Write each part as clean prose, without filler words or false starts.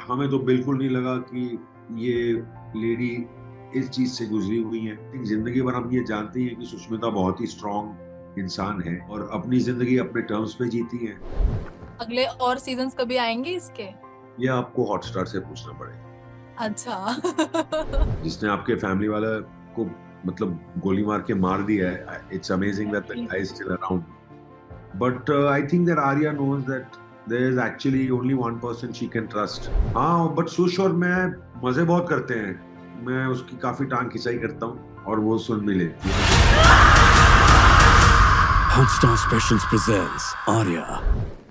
हमें तो बिल्कुल नहीं लगा कि ये लेडी इस चीज से गुजरी हुई है। जिंदगी भर हम ये जानते हैं कि सुष्मिता बहुत ही स्ट्रांग इंसान है और अपनी जिंदगी अपने टर्म्स पे जीती है। अगले और सीजन्स कभी आएंगे इसके? ये आपको हॉटस्टार से पूछना पड़ेगा। अच्छा। जिसने आपके फैमिली वाला को मतलब गोली मार के मार दिया है, it's amazing that the guy is still around. But I think that Arya knows that there is actually only one person she can trust. हाँ, बट सुश और मैं मजे बहुत करते हैं। मैं उसकी काफी टांग खिंचाई करता हूँ और वो सुन भी लेती है। Hotstar Specials presents Arya.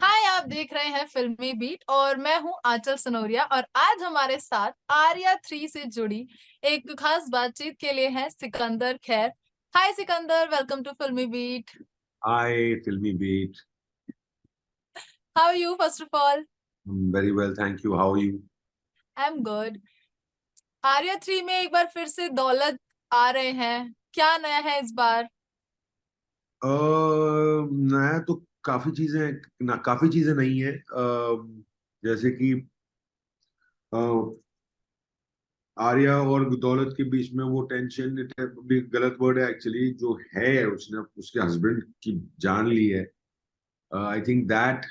हाय, आप देख रहे हैं फिल्मी बीट और मैं हूं आंचल सनोरिया। और आज हमारे साथ आर्या 3 से जुड़ी एक खास बातचीत के लिए है Sikandar Kher. Hi Sikandar, welcome to Filmibeat. Hi Filmibeat. How are you first of all? Very well, thank you. How you? I am good. Arya 3 में एक बार फिर से दौलत आ रहे हैं, क्या नया है इस बार? नया तो काफी चीजें ना, काफी चीजें नहीं है। जैसे कि अ, आर्या और दौलत के बीच में वो टेंशन, भी गलत वर्ड है एक्चुअली, जो है उसने उसके हस्बैंड की जान ली है। आई थिंक दैट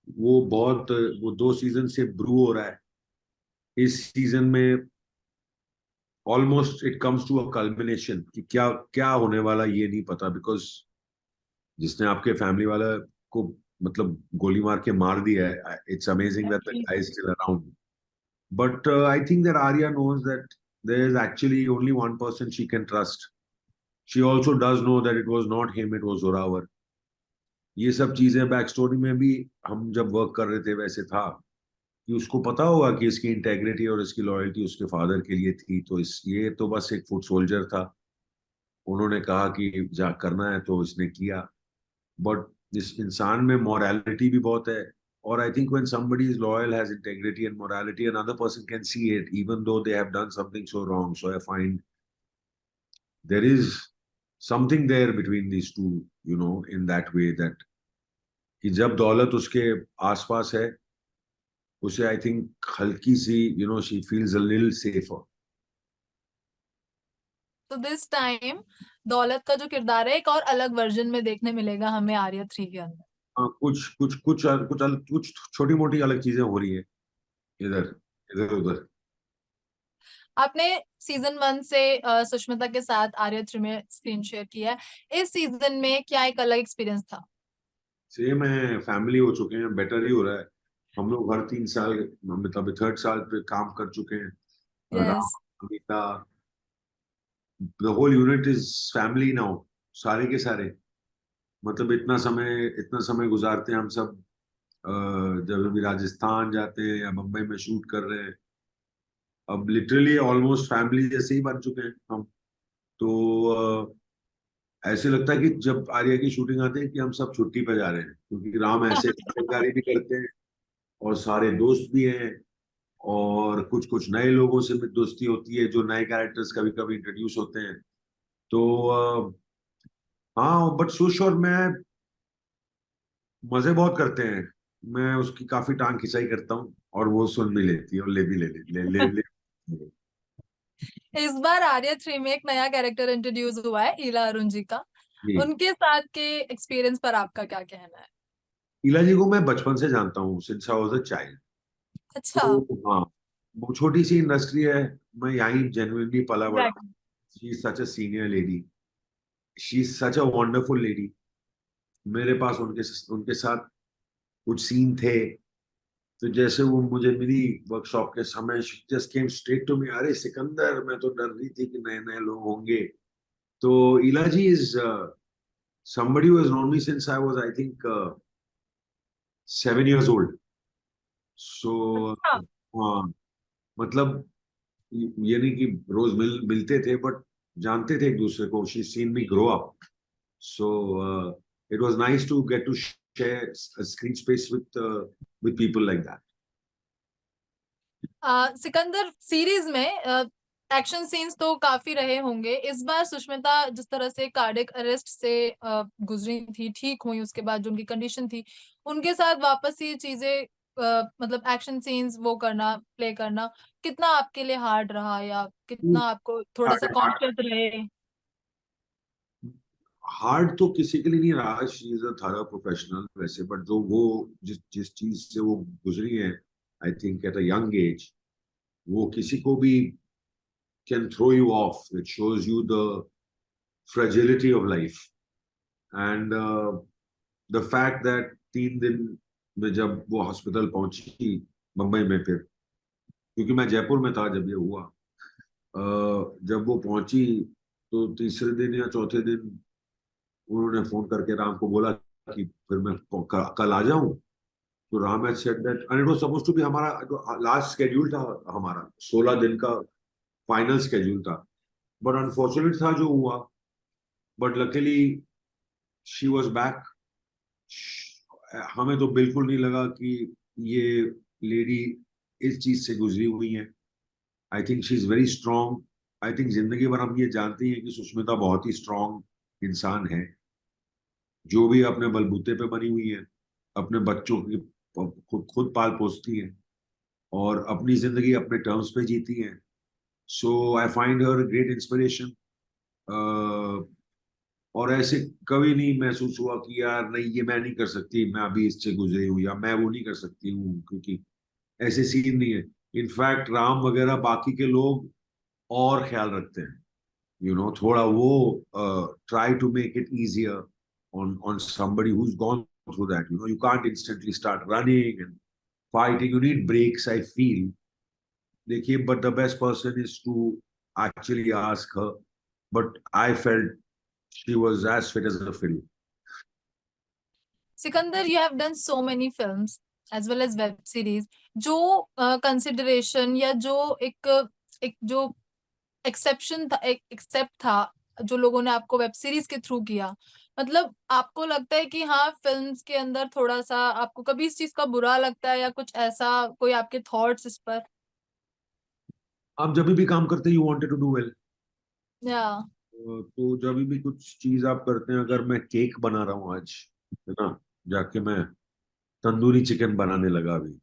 वो बहुत, वो 2 सीजन से ब्रू हो रहा है। इस सीजन में almost it comes to a culmination कि क्या क्या होने वाला ये नहीं पता, बिकॉज जिसने आपके फैमिली वाला को मतलब गोली मार के मार दिया है, it's amazing that the guy is still around. But I think that Arya knows that there is actually only one person she can trust. She also does know that it was not him, it was Zorawar. ये सब चीजें back story में भी हम जब work कर रहे थे वैसे था कि उसको पता होगा कि इसकी इंटेग्रिटी और इसकी लॉयल्टी उसके फादर के लिए थी। तो इस ये तो बस एक फुट सोल्जर था। उन्होंने कहा कि जा करना है तो इसने किया। बट इस इंसान में मॉरलिटी भी बहुत है। और I think when somebody is loyal, has integrity and morality, another person can see it even though they have done something so wrong. So I find there is something there between these two, in that way, that कि जब दौलत उसके आसपास है, उसे I think हल्की सी, she feels a little safer. तो दिस टाइम दौलत का जो किरदार है एक और अलग वर्जन में देखने मिलेगा हमें आर्या 3 के अंदर। हाँ, कुछ छोटी मोटी अलग चीजें हो रही है इधर इधर उधर। आपने सीजन 1 से सुष्मिता के साथ आर्या 3 में स्क्रीन शेयर किया है, इस सीजन में क्या एक अलग एक्सपीरियंस था? सेम है, फैमिली हो चुके हैं, बेटर ही हो रहा है। हम लोग हर 3 साल, मतलब थर्ड साल पे काम कर चुके हैं। Ram, yes. Amita, the whole unit is family now. सारे के सारे, मतलब इतना समय गुजारते हैं हम सब। अ, जब भी राजस्थान जाते हैं या मुंबई में शूट कर रहे हैं, अब लिटरली ऑलमोस्ट फैमिली जैसे ही बन चुके हैं हम। तो ऐसे लगता है कि जब आर्या की शूटिंग आती है कि हम सब छुट्टी पे जा रहे हैं, क्योंकि राम ऐसे खातिरदारी भी करते हैं और सारे दोस्त भी हैं। और कुछ कुछ नए लोगों से भी दोस्ती होती है, जो नए कैरेक्टर्स कभी कभी इंट्रोड्यूस होते हैं। तो हाँ, बट सुश और मैं मजे बहुत करते हैं। मैं उसकी काफी टांग खिंचाई करता हूँ और वो सुन भी लेती है और ले भी ले। इस बार आर्या 3 में एक नया कैरेक्टर इंट्रोड्यूस हुआ है, ईला अरुण जी का। जी, उनके साथ के एक्सपीरियंस पर आपका क्या कहना है? ईला जी को मैं बचपन से जानता हूँ, since I was a child. अच्छा। तो हाँ, वो छोटी सी इंडस्ट्री है। मैं यहीं जेन्युइनली पला बड़ा। Exactly. She is such a senior lady. She is such a wonderful lady. मेरे पास उनके उनके साथ कुछ सीन थे। तो जैसे वो मुझे मिली वर्कशॉप के समय, just came straight to me, अरे सिकंदर, मैं तो डर रही थी कि नए नए लोग होंगे। तो इला जी is somebody who has known me since I was, I think, 7 years old. So अच्छा। हाँ, मतलब ये नहीं कि रोज मिलते थे, बट जानते थे एक दूसरे को। She seen me grow up. So it was nice to get to share screen space with people like that. Sikandar series में एक्शन सीन्स तो काफी रहे होंगे। इस बार सुष्मिता जिस तरह से कार्डियक अरेस्ट से गुजरी थी, ठीक हुई उसके बाद जो उनकी कंडीशन थी, उनके साथ वापस ये चीजें मतलब एक्शन सीन्स वो करना, प्ले करना कितना आपके लिए हार्ड रहा, या कितना आपको थोड़ा सा कॉन्शियस रहे? हार्ड तो किसी के लिए नहीं रहा, she is a thorough professional वैसे, बट जो वो जिस जिस चीज से वो गुजरी है, I think at a young age, वो किसी को भी can throw you off. It shows you the fragility of life. And the fact that 3 दिन में जब वो हॉस्पिटल पहुंची मुंबई में, फिर क्योंकि मैं जयपुर में था जब ये हुआ, जब वो पहुंची तो तीसरे दिन या चौथे दिन उन्होंने फोन करके राम को बोला कि फिर मैं कल आ जाऊं। तो Ram had said that, and it was supposed to be, हमारा जो लास्ट स्केड्यूल था हमारा 16 दिन का फाइनल स्केड्यूल था, बट अनफॉर्चुनेट था जो हुआ। But luckily she was back. हमें तो बिल्कुल नहीं लगा कि ये लेडी इस चीज से गुजरी हुई है। I think she is very strong. I think जिंदगी भर हम ये जानते हैं कि सुष्मिता बहुत ही स्ट्रांग इंसान है, जो भी अपने बलबूते पे बनी हुई है, अपने बच्चों की खुद पाल पोसती है और अपनी जिंदगी अपने टर्म्स पे जीती है। So I find her great inspiration. और ऐसे कभी नहीं महसूस हुआ कि यार नहीं ये मैं नहीं कर सकती, मैं अभी इससे गुजरी हूँ, या मैं वो नहीं कर सकती हूँ, क्योंकि ऐसे सीन नहीं है। इनफैक्ट राम वगैरह बाकी के लोग और ख्याल रखते हैं, थोड़ा वो try to make it easier on somebody who's gone through that. You can't instantly start running and fighting. You need breaks, I feel. देखिए, but the best person is to actually ask her. But I felt she was as fit as a fiddle. Sikandar, you have done so many films as well as web series, जो consideration या जो एक एक जो exception था, एक accept था जो लोगों ने आपको वेब सीरीज के थ्रू किया, मतलब आपको लगता है कि हाँ फिल्म्स के अंदर थोड़ा सा आपको कभी इस चीज का बुरा लगता है, या कुछ ऐसा कोई आपके थॉट्स इस पर? आप जब भी काम करते हैं, you wanted to do well. या तो जब भी कुछ चीज आप करते हैं, अगर मैं केक बना रहा हूँ आज, है ना, जाके मैं तंदूरी चिकन बनाने लगा अभी,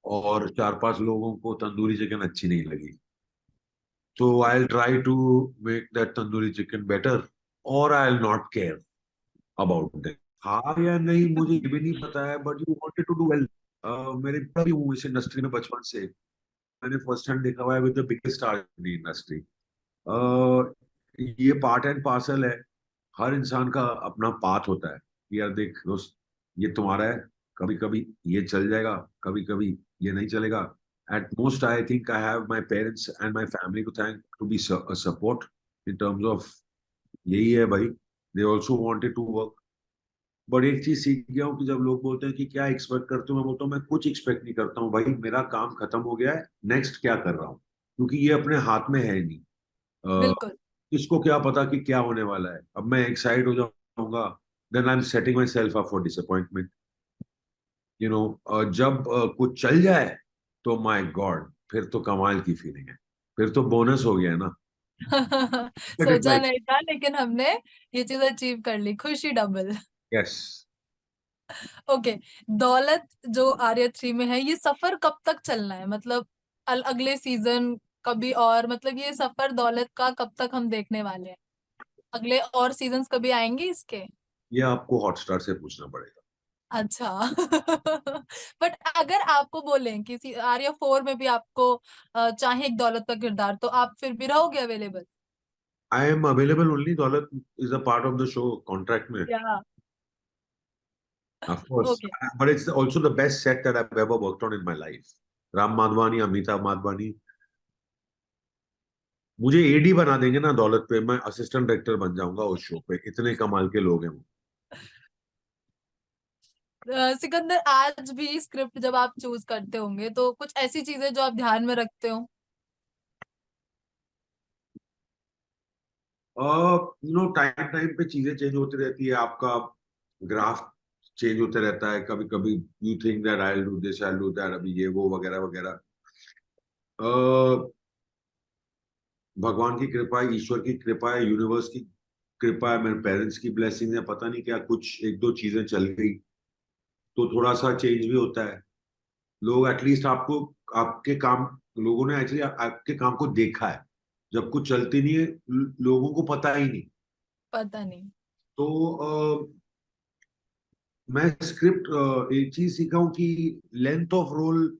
और 4-5 लोगों को तंदूरी चिकन अच्छी नहीं लगी, तो I will try to make that tandoori chicken better, और I will not care about that. हाँ या नहीं मुझे ये भी नहीं पता है, but you wanted to do well. मेरे भी हूँ इस इंडस्ट्री में बचपन से, मैंने फर्स्ट हैंड देखा हुआ है with the biggest star in the industry. ये पार्ट एंड पार्सल है। हर इंसान का अपना पाथ होता है कि यार देख दोस्त, ये तुम्हारा है, कभी कभी ये चल जाएगा, कभी कभी ये नहीं चलेगा। At most I think I have my parents and my family to thank to be support in terms of, यही है भाई, they also wanted to work. But एक चीज सीख गया हूँ कि जब लोग बोलते हैं कि क्या एक्सपेक्ट करते हो, मैं बोलता हूँ मैं कुछ एक्सपेक्ट नहीं करता हूँ भाई, मेरा काम खत्म हो गया है, नेक्स्ट क्या कर रहा हूँ, क्योंकि ये अपने हाथ में है नहीं। बिल्कुल। किसको क्या पता कि क्या होने वाला है। अब मैं एक्साइट हो जाऊंगा, then I am setting myself up for disappointment. जब कुछ चल जाए तो माय गॉड, फिर तो कमाल की फीलिंग है, फिर तो बोनस हो गया ना। सोचा नहीं था, लेकिन हमने ये चीज अचीव कर ली, खुशी डबल। यस। ओके, दौलत जो आर्या 3 में है, ये सफर कब तक चलना है, मतलब अगले सीजन कभी, और मतलब ये सफर दौलत का कब तक हम देखने वाले हैं? अगले और सीजन्स कभी आएंगे इसके? ये आपको हॉटस्टार से पूछना पड़ेगा। अच्छा। बट अगर आपको बोलें कि आर्या 4 में भी आपको चाहे एक दौलत का किरदार, तो आप फिर भी रहोगे available? I am available only, Daulat is a part of the show contract में। Yeah Of course, okay. but it's also the best set that I've ever worked on in my life. Ram Madhvani, Amitabh Madhvani, मुझे एडी बना देंगे ना दौलत पे, मैं assistant director बन जाऊंगा उस शो पे, इतने कमाल के लोग हैं वो। सिकंदर, आज भी स्क्रिप्ट जब आप चूज करते होंगे तो कुछ ऐसी चीजें जो आप ध्यान में रखते हो? टाइम टाइम पे चीजें चेंज होती रहती है, आपका ग्राफ चेंज होते रहता है, कभी कभी you think that I will do this, I will do that, अभी ये वो वगैरह वगैरह। भगवान की कृपा है, ईश्वर की कृपा है, यूनिवर्स की कृपा है, मेरे पेरेंट्स की ब्लेसिंग है, पता नहीं क्या कुछ एक दो चीजें चल गई तो थोड़ा सा चेंज भी होता है। लोग एटलीस्ट आपको, आपके काम, लोगों ने एक्चुअली आपके काम को देखा है। जब कुछ चलती नहीं है, लोगों को पता ही नहीं। पता नहीं। तो मैं स्क्रिप्ट एक चीज सीखा हूं कि लेंथ ऑफ रोल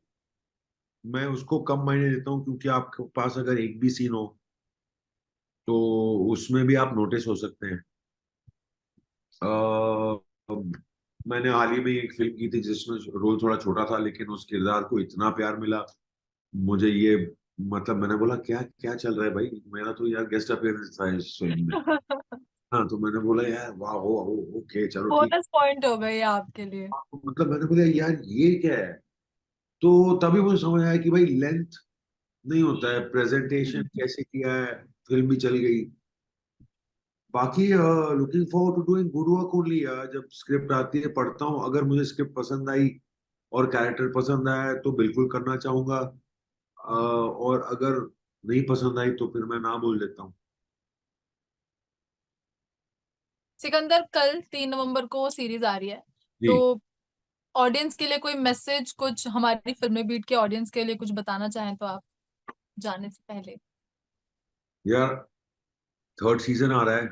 मैं उसको कम मायने देता हूँ, क्योंकि आपके पास अगर एक भी सीन हो तो उसमें भी आप नोटिस हो सकते हैं। अ, मैंने हाल ही में एक फिल्म की थी जिसमें रोल थोड़ा छोटा था, लेकिन उस किरदार को इतना प्यार मिला मुझे, ये मतलब मैंने बोला क्या क्या चल रहा है भाई, मेरा तो यार गेस्ट अपीयरेंस था इस फिल्म में। हाँ, तो मैंने बोला यार वाह, हो ओके चलो ठीक। बोनस पॉइंट हो गई आपके लिए। मतलब मैंने बोला यार ये क्या है। तो तभी मुझे समझ आया कि भाई लेंथ नहीं होता है, प्रेजेंटेशन कैसे किया है, फिल्म भी चल गई। बाकी looking forward to doing good work only. जब स्क्रिप्ट आती है पढ़ता हूँ, अगर मुझे स्क्रिप्ट पसंद आई और कैरेक्टर पसंद आया तो बिल्कुल करना चाहूंगा। और अगर नहीं पसंद आई तो फिर मैं ना बोल देता हूँ। सिकंदर, कल 3 नवंबर को सीरीज आ रही है, जी। तो ऑडियंस के लिए कोई मैसेज, कुछ हमारी फिल्मी बीट के ऑडियंस के लिए कुछ बताना चाहें तो आप, जाने से पहले। यार, थर्ड सीजन आ रहा है।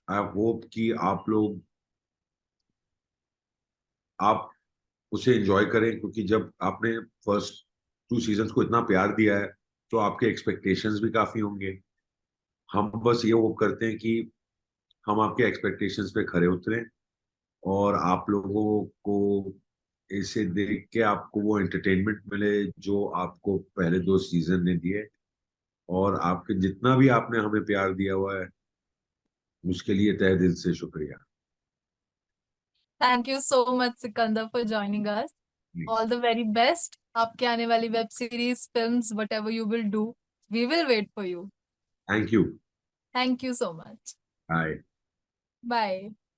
आई होप कि आप उसे एंजॉय करें, क्योंकि जब आपने फर्स्ट 2 सीजन्स को इतना प्यार दिया है तो आपके एक्सपेक्टेशंस भी काफी होंगे। हम बस ये होप करते हैं कि हम आपके एक्सपेक्टेशंस पे खरे उतरें और आप लोगों को इसे देख के आपको वो एंटरटेनमेंट मिले जो आपको पहले 2 सीजन ने दिए। और आपके जितना भी आपने हमें प्यार दिया हुआ है उसके लिए तहे दिल से शुक्रिया। Thank you so much Sikandar for joining us. All the very best आपके आने वाली web series, films, whatever you will do, we will wait for you. Thank you. Thank you so much. Bye. Bye.